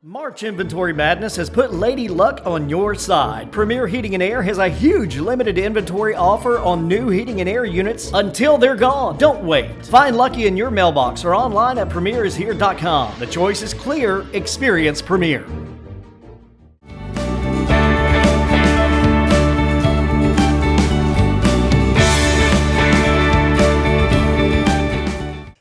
March Inventory Madness has put Lady Luck on your side. Premier Heating and Air has a huge limited inventory offer on new heating and air units until they're gone. Don't wait. Find Lucky in your mailbox or online at premierishere.com. The choice is clear. Experience Premier.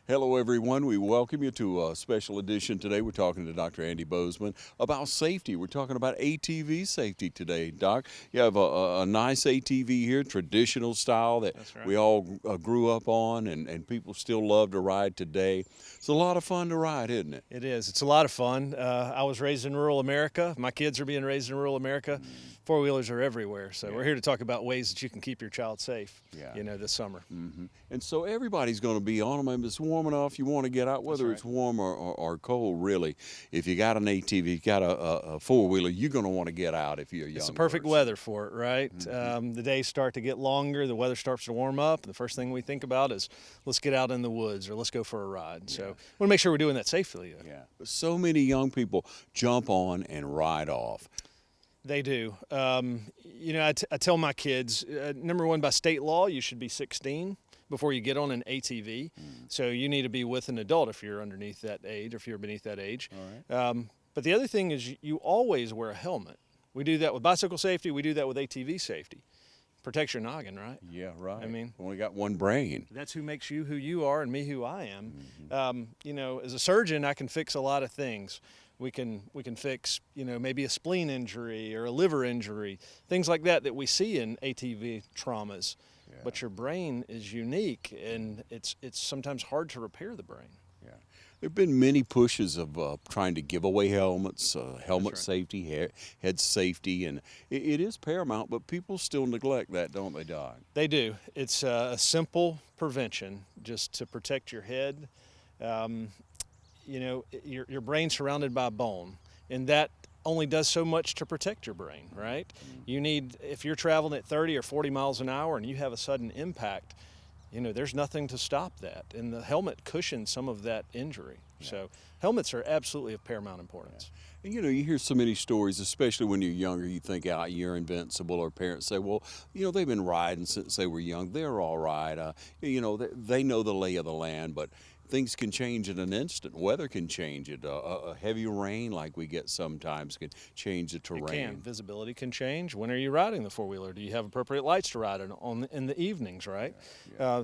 Hello everyone, we welcome you to a special edition today. We're talking to Dr. Andy Bozeman about safety. We're talking about ATV safety today, Doc. You have a nice ATV here, traditional style that we all grew up on and people still love to ride today. It's a lot of fun to ride, isn't it? It is. It's a lot of fun. I was raised in rural America. My kids are being raised in rural America. Four-wheelers are everywhere. So we're here to talk about ways that you can keep your child safe, this summer. And so everybody's going to be on them. If it's warm enough, you want to get out, whether it's warm or cold, really. If you got an ATV, you got a four-wheeler, you're going to want to get out if you're young. It's the perfect weather for it, right? The days start to get longer. The weather starts to warm up. The first thing we think about is let's get out in the woods or let's go for a ride. So we want to make sure we're doing that safely. So many young people jump on and ride off. They do. I tell my kids, number one, by state law, you should be 16 before you get on an ATV. So you need to be with an adult if you're underneath that age or if you're beneath that age. All right. But the other thing is you always wear a helmet. We do that with bicycle safety. We do that with ATV safety. Protects your noggin, right? Yeah, right. I mean, only got one brain. That's who makes you who you are and me who I am. As a surgeon, I can fix a lot of things. We can fix, maybe a spleen injury or a liver injury, things like that we see in ATV traumas. Yeah. But your brain is unique, and it's sometimes hard to repair the brain. Yeah, there have been many pushes of trying to give away helmets, helmet safety, head safety, and it is paramount. But people still neglect that, don't they, Doc? They do. It's a simple prevention just to protect your head. Your brain's surrounded by bone, and that only does so much to protect your brain, right? You need, if you're traveling at 30 or 40 miles an hour and you have a sudden impact, there's nothing to stop that. And the helmet cushions some of that injury. So helmets are absolutely of paramount importance. And you hear so many stories, especially when you're younger, you think you're invincible, or parents say, well, they've been riding since they were young. They're all right. They know the lay of the land, but things can change in an instant. Weather can change it. A heavy rain like we get sometimes can change the terrain. It can. Visibility can change. When are you riding the four-wheeler? Do you have appropriate lights to ride in the evenings, right?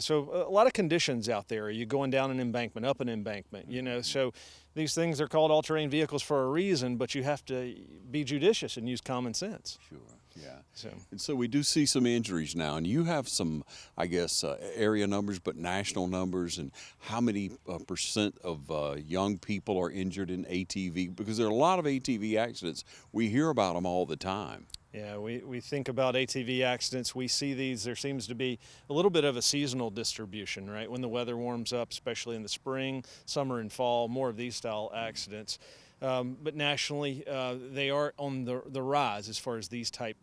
So a lot of conditions out there. Are you going down an embankment, up an embankment? So these things are called all-terrain vehicles for a reason, but you have to be judicious and use common sense. Sure. Yeah. And so we do see some injuries now, and you have some, I guess, area numbers, but national numbers, and how many percent of young people are injured in ATV? Because there are a lot of ATV accidents. We hear about them all the time. Yeah, we think about ATV accidents. We see these. There seems to be a little bit of a seasonal distribution, right? When the weather warms up, especially in the spring, summer, and fall, more of these style accidents. But nationally, they are on the rise as far as these type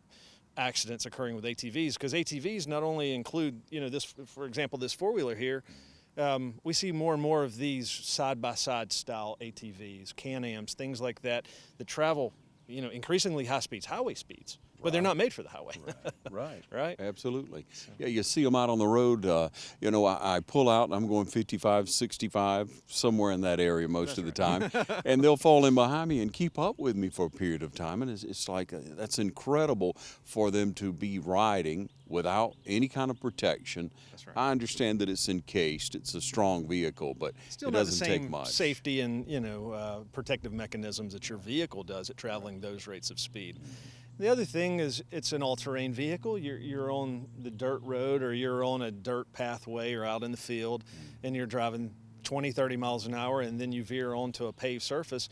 accidents occurring with ATVs, because ATVs not only include, this, for example, this four-wheeler here. We see more and more of these side-by-side style ATVs, Can-Ams, things like that travel, increasingly high speeds, highway speeds. But they're not made for the highway. Right. Absolutely. Yeah, you see them out on the road. I pull out and I'm going 55, 65, somewhere in that area most of the time. And they'll fall in behind me and keep up with me for a period of time. And it's like, that's incredible for them to be riding without any kind of protection. That's right. I understand that it's encased. It's a strong vehicle, but still it doesn't take Still much. not the same safety and, protective mechanisms that your vehicle does at traveling those rates of speed. The other thing is it's an all-terrain vehicle. You're on the dirt road, or you're on a dirt pathway or out in the field, and you're driving 20, 30 miles an hour, and then you veer onto a paved surface.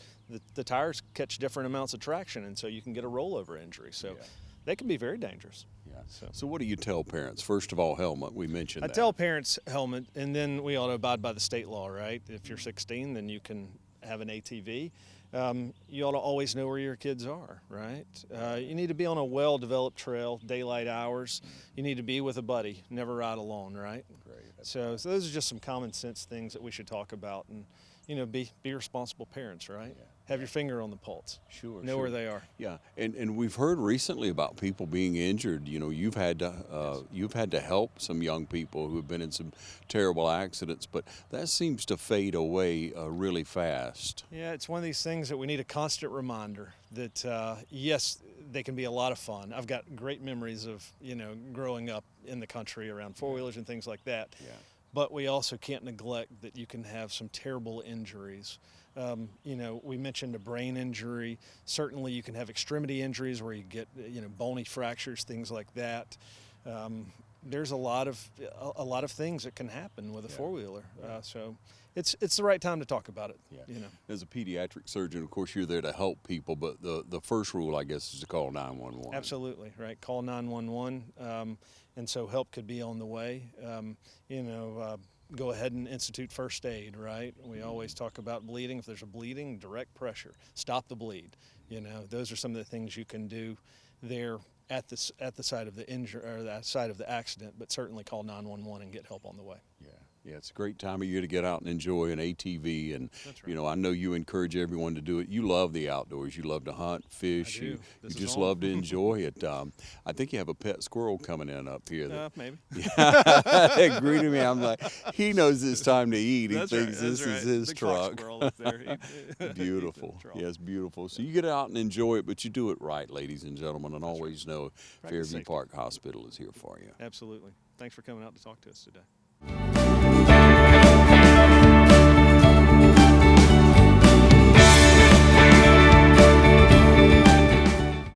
The tires catch different amounts of traction, and so you can get a rollover injury. So they can be very dangerous. So what do you tell parents? First of all, helmet, we mentioned that. I tell parents helmet, and then we ought to abide by the state law, right? If you're 16, then you can have an ATV. You ought to always know where your kids are, right? You need to be on a well-developed trail, daylight hours. You need to be with a buddy, never ride alone, right? Great. So those are just some common sense things that we should talk about, and be responsible parents, right? have your finger on the pulse. Sure. Know where they are. Yeah, and we've heard recently about people being injured. You know, you've had to help some young people who have been in some terrible accidents, but that seems to fade away really fast. Yeah, it's one of these things that we need a constant reminder that yes, they can be a lot of fun. I've got great memories of, you know, growing up in the country around four-wheelers and things like that. Yeah. But we also can't neglect that you can have some terrible injuries. You know, we mentioned a brain injury. Certainly you can have extremity injuries where you get, you know, bony fractures, things like that. There's a lot of things that can happen with a four-wheeler. So it's the right time to talk about it. Yeah. You know. As a pediatric surgeon, of course, you're there to help people, but the first rule, I guess, is to call 911. Absolutely, right. Call 911, and so help could be on the way. You know, go ahead and institute first aid, right? We always talk about bleeding. If there's a bleeding, direct pressure, stop the bleed. You know, those are some of the things you can do there at the site of the injury or that site of the accident, but certainly call 911 and get help on the way. Yeah, it's a great time of year to get out and enjoy an ATV, and That's right. you know, I know you encourage everyone to do it. You love the outdoors. You love to hunt, fish. I do. You This is just on. love to enjoy it. I think you have a pet squirrel coming in up here. Maybe. That greeted me. I'm like, he knows it's time to eat. He That's thinks right, this that's is right. his Big fox truck. squirrel up there. Beautiful. Troll. Yes, beautiful. So you get out and enjoy it, but you do it right, ladies and gentlemen, and always know Practice Fairview safety. Park Hospital is here for you. Absolutely. Thanks for coming out to talk to us today.